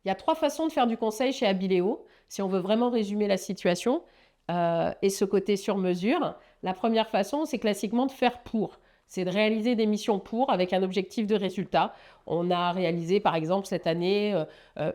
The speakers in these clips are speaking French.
Il y a 3 façons de faire du conseil chez Abileo, si on veut vraiment résumer la situation, et ce côté sur mesure. La première façon, c'est classiquement de faire pour. C'est de réaliser des missions pour avec un objectif de résultat. On a réalisé par exemple cette année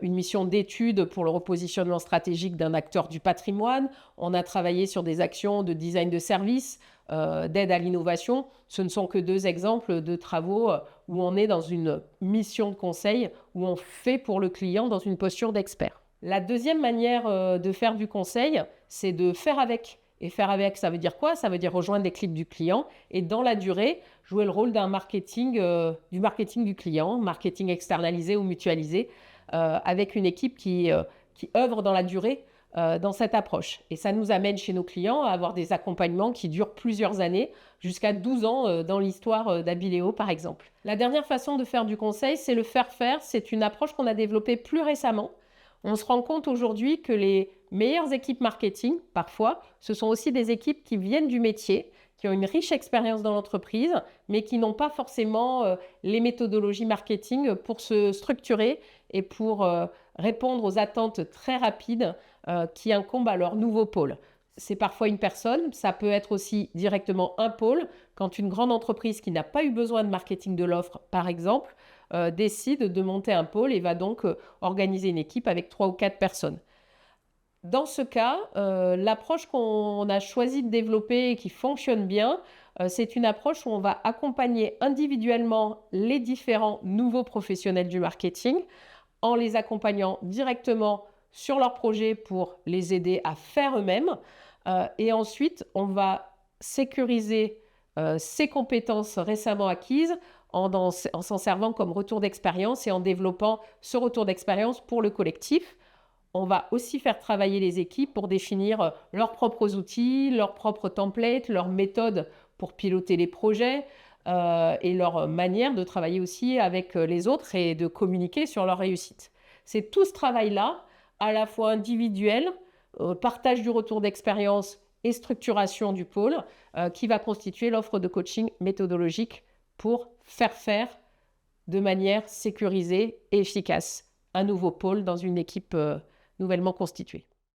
une mission d'étude pour le repositionnement stratégique d'un acteur du patrimoine. On a travaillé sur des actions de design de service, d'aide à l'innovation. Ce ne sont que 2 exemples de travaux où on est dans une mission de conseil, où on fait pour le client dans une posture d'expert. La deuxième manière de faire du conseil, c'est de faire avec. Et faire avec, ça veut dire quoi? Ça veut dire rejoindre l'équipe du client et dans la durée, jouer le rôle du marketing du client, marketing externalisé ou mutualisé, avec une équipe qui œuvre dans la durée dans cette approche. Et ça nous amène chez nos clients à avoir des accompagnements qui durent plusieurs années, jusqu'à 12 ans dans l'histoire d'Abileo par exemple. La dernière façon de faire du conseil, c'est le faire faire. C'est une approche qu'on a développée plus récemment. On se rend compte aujourd'hui que les meilleures équipes marketing, parfois, ce sont aussi des équipes qui viennent du métier, qui ont une riche expérience dans l'entreprise, mais qui n'ont pas forcément les méthodologies marketing pour se structurer et pour répondre aux attentes très rapides qui incombent à leur nouveau pôle. C'est parfois une personne, ça peut être aussi directement un pôle, quand une grande entreprise qui n'a pas eu besoin de marketing de l'offre, par exemple, décide de monter un pôle et va donc organiser une équipe avec 3 ou 4 personnes. Dans ce cas, l'approche qu'on a choisi de développer et qui fonctionne bien, c'est une approche où on va accompagner individuellement les différents nouveaux professionnels du marketing en les accompagnant directement sur leurs projets pour les aider à faire eux-mêmes. Et ensuite, on va sécuriser ces compétences récemment acquises en s'en servant comme retour d'expérience et en développant ce retour d'expérience pour le collectif. On va aussi faire travailler les équipes pour définir leurs propres outils, leurs propres templates, leurs méthodes pour piloter les projets et leur manière de travailler aussi avec les autres et de communiquer sur leur réussite. C'est tout ce travail-là, à la fois individuel, partage du retour d'expérience et structuration du pôle, qui va constituer l'offre de coaching méthodologique pour faire de manière sécurisée et efficace un nouveau pôle dans une équipe nouvellement constituée.